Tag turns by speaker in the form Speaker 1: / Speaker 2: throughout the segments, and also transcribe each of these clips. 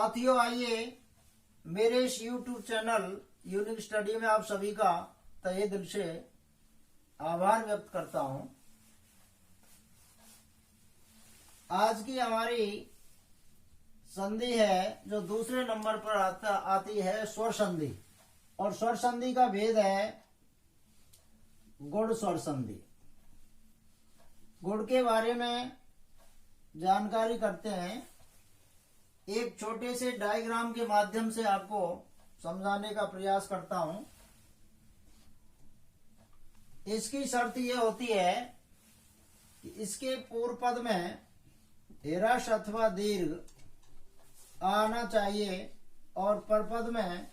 Speaker 1: साथियों, आइए मेरे इस YouTube चैनल यूनिक स्टडी में आप सभी का तहे दिल से आभार व्यक्त करता हूं। आज की हमारी संधि है जो दूसरे नंबर पर आती है स्वर संधि, और स्वर संधि का भेद है गुण स्वर संधि। गुण के बारे में जानकारी करते हैं। एक छोटे से डायग्राम के माध्यम से आपको समझाने का प्रयास करता हूं। इसकी शर्त यह होती है कि इसके पूर्व पद में ह्रस्व अथवा दीर्घ आना चाहिए और परपद में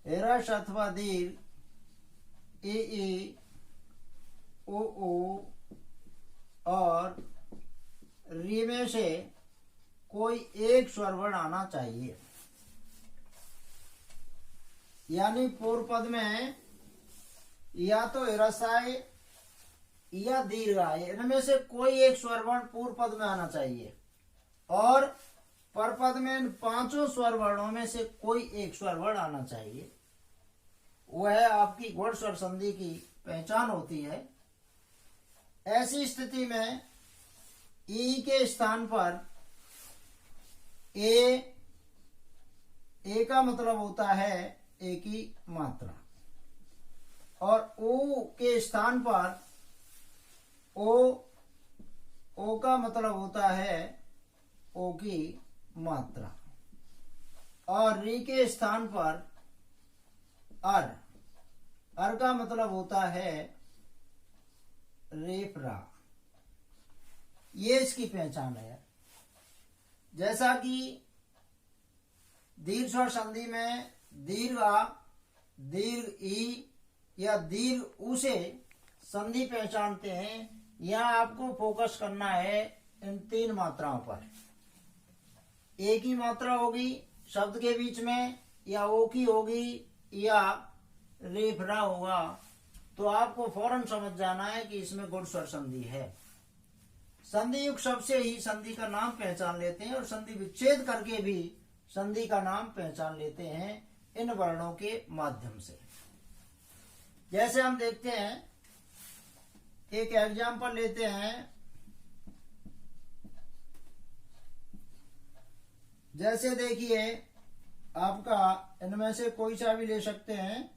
Speaker 1: ह्रस्व अथवा दीर्घ ई, उ और री में से कोई एक स्वर वर्ण आना चाहिए। यानी पूर्व पद में या तो ह्रस्व आए या दीर्घ आए, इनमें से कोई एक स्वर वर्ण पूर्व पद में आना चाहिए, और परपद में इन पांचों स्वर वर्णों में से कोई एक स्वर वर्ण आना चाहिए। वह आपकी गुण स्वर संधि की पहचान होती है। ऐसी स्थिति में ई के स्थान पर ए का मतलब होता है ए की मात्रा, और ओ के स्थान पर ओ का मतलब होता है ओ की मात्रा, और री के स्थान पर अर का मतलब होता है रेफरा। ये इसकी पहचान है। जैसा कि दीर्घ स्वर संधि में दीर्घ आ, दीर्घ ई या दीर्घ उ से संधि पहचानते हैं, यहाँ आपको फोकस करना है इन तीन मात्राओं पर। ए की मात्रा होगी शब्द के बीच में, या ओ की होगी, या रेफरा होगा, तो आपको फौरन समझ जाना है कि इसमें गुण स्वर संधि है। संधि युक्त शब्द से ही संधि का नाम पहचान लेते हैं, और संधि विच्छेद करके भी संधि का नाम पहचान लेते हैं इन वर्णों के माध्यम से। जैसे हम देखते हैं, एक एग्जाम्पल लेते हैं। जैसे देखिए, आपका इनमें से कोई सा भी ले सकते हैं।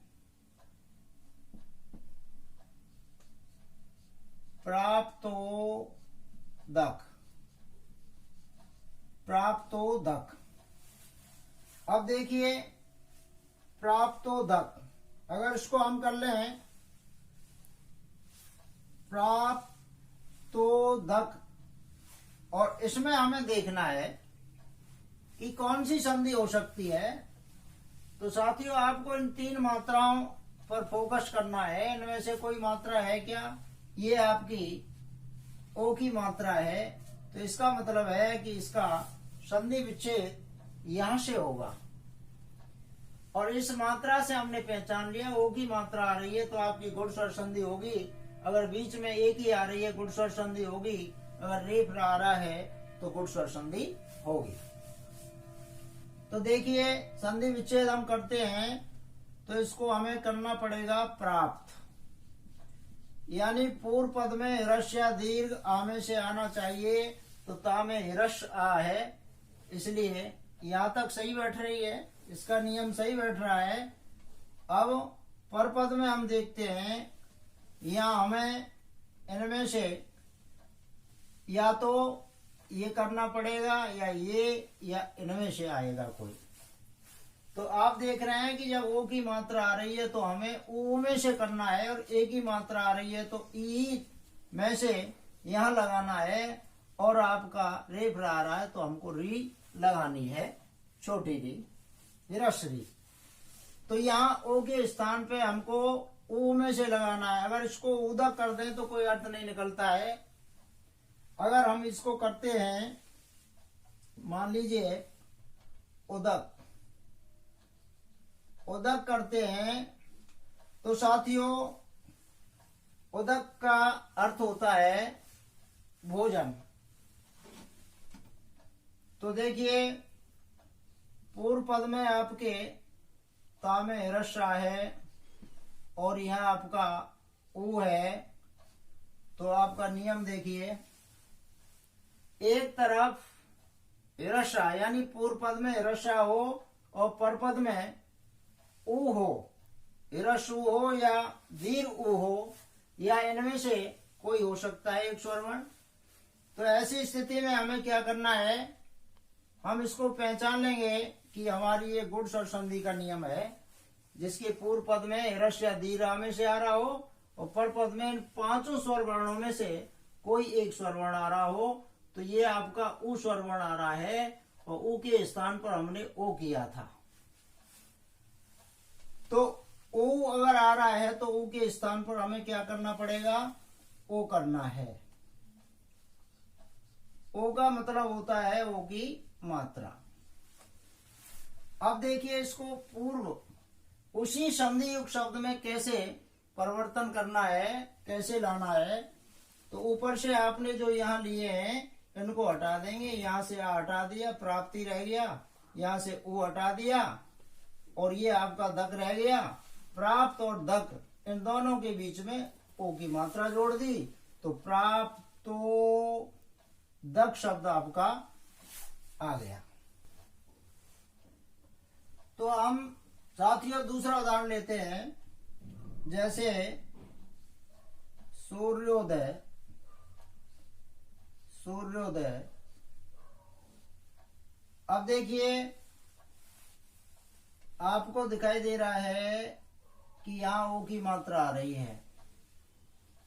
Speaker 1: प्राप्तोदक। अब देखिए, प्राप्तोदक अगर इसको हम कर लें प्राप्तोदक, और इसमें हमें देखना है कि कौन सी संधि हो सकती है। तो साथियों, आपको इन तीन मात्राओं पर फोकस करना है। इनमें से कोई मात्रा है क्या? ये आपकी ओ की मात्रा है, तो इसका मतलब है कि इसका संधि विच्छेद यहां से होगा, और इस मात्रा से हमने पहचान लिया ओ की मात्रा आ रही है तो आपकी गुण स्वर संधि होगी। अगर बीच में एक ही आ रही है गुण स्वर संधि होगी, अगर रेफ आ रहा है तो गुण स्वर संधि होगी। तो देखिए, संधि विच्छेद हम करते हैं तो इसको हमें करना पड़ेगा प्राप्त। यानी पूर्व पद में ह्रस्व या दीर्घ आ में से आना चाहिए, तो ता में ह्रस्व आ है, इसलिए यहां तक सही बैठ रही है, इसका नियम सही बैठ रहा है। अब परपद में हम देखते हैं, यहाँ हमें इनमें से या तो ये करना पड़ेगा या ये, या इनमें से आएगा कोई। तो आप देख रहे हैं कि जब ओ की मात्रा आ रही है तो हमें ओ में से करना है, और ए की मात्रा आ रही है तो ई में से यहां लगाना है, और आपका रेफ आ रहा है तो हमको री लगानी है, छोटी री, ह्रस्व री। तो यहाँ ओ के स्थान पे हमको ओ में से लगाना है। अगर इसको उदक कर दें तो कोई अर्थ नहीं निकलता है। अगर हम इसको करते हैं, मान लीजिए उदक करते हैं, तो साथियों उदक का अर्थ होता है भोजन। तो देखिए, पूर्व पद में आपके ता में हिरस आ है और यहाँ आपका ऊ है, तो आपका नियम देखिए, एक तरफ हिरसा यानी पूर्व पद में हिरसा हो और परपद में ऊ हो, हिरस ऊ हो या दीर्घ ऊ हो, या इनमें से कोई हो सकता है एक स्वरवर्ण। तो ऐसी स्थिति में हमें क्या करना है, हम इसको पहचान लेंगे कि हमारी ये गुण स्वर संधि का नियम है, जिसके पूर्व पद में हिरस या दीर्घ में से आ रहा हो और पर पद में इन पांचों स्वर वर्णों में से कोई एक स्वर वर्ण आ रहा हो, तो ये आपका ऊ स्वर वर्ण आ रहा है और ऊ के स्थान पर हमने ओ किया था। तो ओ अगर आ रहा है तो ऊ के स्थान पर हमें क्या करना पड़ेगा, ओ करना है। ओ का मतलब होता है ओ की मात्रा। अब देखिए इसको पूर्व उसी संधि युक्त शब्द में कैसे परिवर्तन करना है, कैसे लाना है। तो ऊपर से आपने जो यहाँ लिए हैं इनको हटा देंगे, यहाँ से आ हटा दिया, प्राप्ति रह गया, यहाँ से ऊ हटा दिया और ये आपका दक रह गया। प्राप्त और दक इन दोनों के बीच में ओ की मात्रा जोड़ दी, तो प्राप्त तो दक शब्द आपका आ गया। तो हम साथियों दूसरा उदाहरण लेते हैं, जैसे सूर्योदय। सूर्योदय, अब देखिए आपको दिखाई दे रहा है कि यहाँ ओ की मात्रा आ रही है,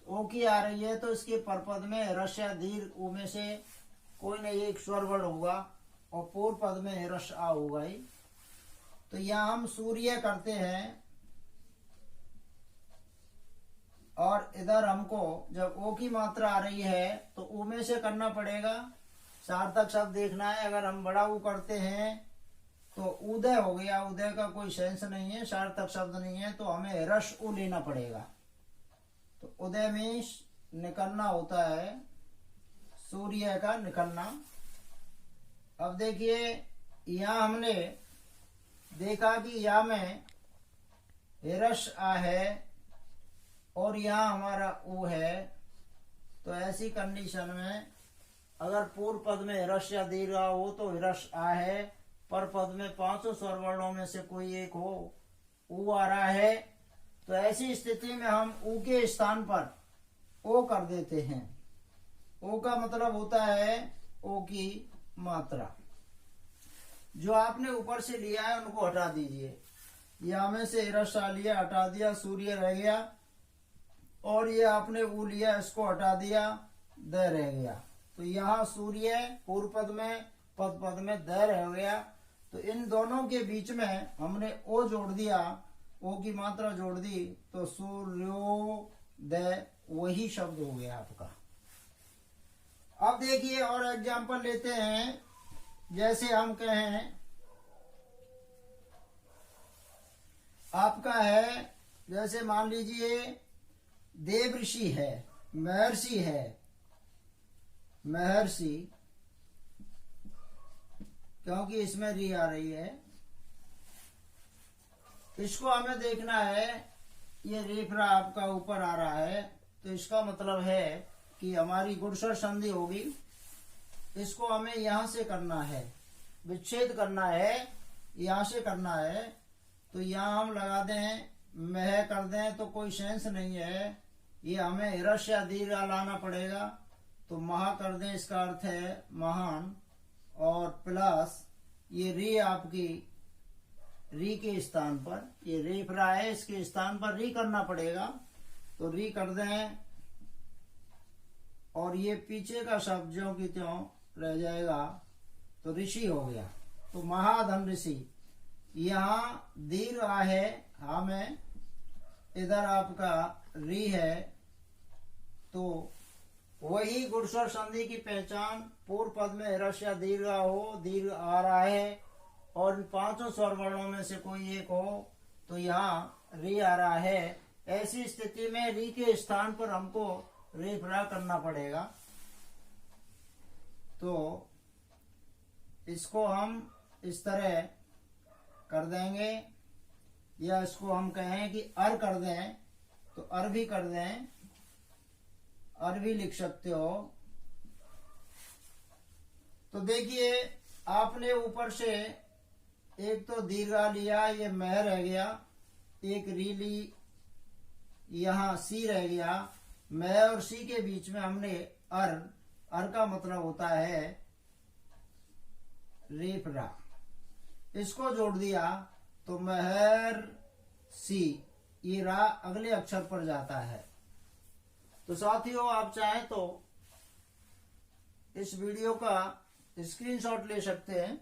Speaker 1: ओ की आ रही है, तो इसके परपद में हिरस या दीर्घ ऊ में से कोई न एक स्वर वर्ण होगा और पूर्व पद में हिरस आ होगा ही। तो यहाँ हम सूर्य करते हैं और इधर हमको जब ओ की मात्रा आ रही है तो ऊ में से करना पड़ेगा, सार्थक शब्द देखना है। अगर हम बड़ा ऊ करते हैं तो उदय हो गया, उदय का कोई सेंस नहीं है, सार्थक शब्द नहीं है, तो हमें हिरस ऊ लेना पड़ेगा। तो उदय मीन्स निकलना होता है, सूर्य का निकलना। अब देखिए यहाँ हमने देखा कि यहाँ में हिरस आ है और यहाँ हमारा ऊ है, तो ऐसी कंडीशन में अगर पूर्व पद में हिरस या दीर्घ हो तो हिरस आ है, पर पद में पांचों स्वर वर्णों में से कोई एक हो, ऊ आ रहा है, तो ऐसी स्थिति में हम ऊ के स्थान पर ओ कर देते हैं। ओ का मतलब होता है ओ की मात्रा। जो आपने ऊपर से लिया है उनको हटा दीजिए, यहाँ में से हिरस आ लिया, हटा दिया, सूर्य रह गया, और ये आपने ऊ लिया, इसको हटा दिया, द रह गया। तो यहाँ सूर्य पूर्व पद में, पद पद में द रह गया। तो इन दोनों के बीच में हमने ओ जोड़ दिया, ओ की मात्रा जोड़ दी, तो सूर्योदय वही शब्द हो गया आपका। अब देखिए और एग्जाम्पल लेते हैं, जैसे हम कहें आपका है, जैसे मान लीजिए देव ऋषि है, महर्षि है, महर्षि, क्योंकि इसमें री आ रही है, इसको हमें देखना है। ये रेफरा आपका ऊपर आ रहा है, तो इसका मतलब है कि हमारी गुणस्वर संधि होगी। इसको हमें यहां से करना है, विच्छेद करना है, यहां से करना है। तो यहां हम लगा दें, मह कर दें तो कोई सेंस नहीं है, ये हमें हिरस या दीर्घ लाना पड़ेगा। तो महा कर दें, इसका अर्थ है महान, और प्लस ये री आपकी री के स्थान पर, ये रेफरा है, इसके स्थान पर री करना पड़ेगा। तो री कर दें और ये पीछे का शब्द ज्यों की त्यों रह जाएगा, तो ऋषि हो गया। तो महाधन ऋषि, यहाँ दीर्घ आ है हा में, इधर आपका री है, तो वही गुणस्वर संधि की पहचान। पूर्व पद में हिरस या दीर्घ हो, दीर्घ आ रहा है और इन पांचों स्वर वर्णों में से कोई एक हो, तो यहाँ री आ रहा है। ऐसी स्थिति में री के स्थान पर हमको रेफरा करना पड़ेगा। तो इसको हम इस तरह कर देंगे, या इसको हम कहें कि अर कर दें तो अर भी कर दें, अर भी लिख सकते हो। तो देखिए आपने ऊपर से एक तो दीर्घा लिया, ये मह रह गया, एक री ली, यहां सी रह गया। मह और सी के बीच में हमने अर, अर का मतलब होता है रेफ रा, इसको जोड़ दिया तो महर सी, ये रा अगले अक्षर पर जाता है। तो साथियों आप चाहें तो इस वीडियो का स्क्रीनशॉट ले सकते हैं।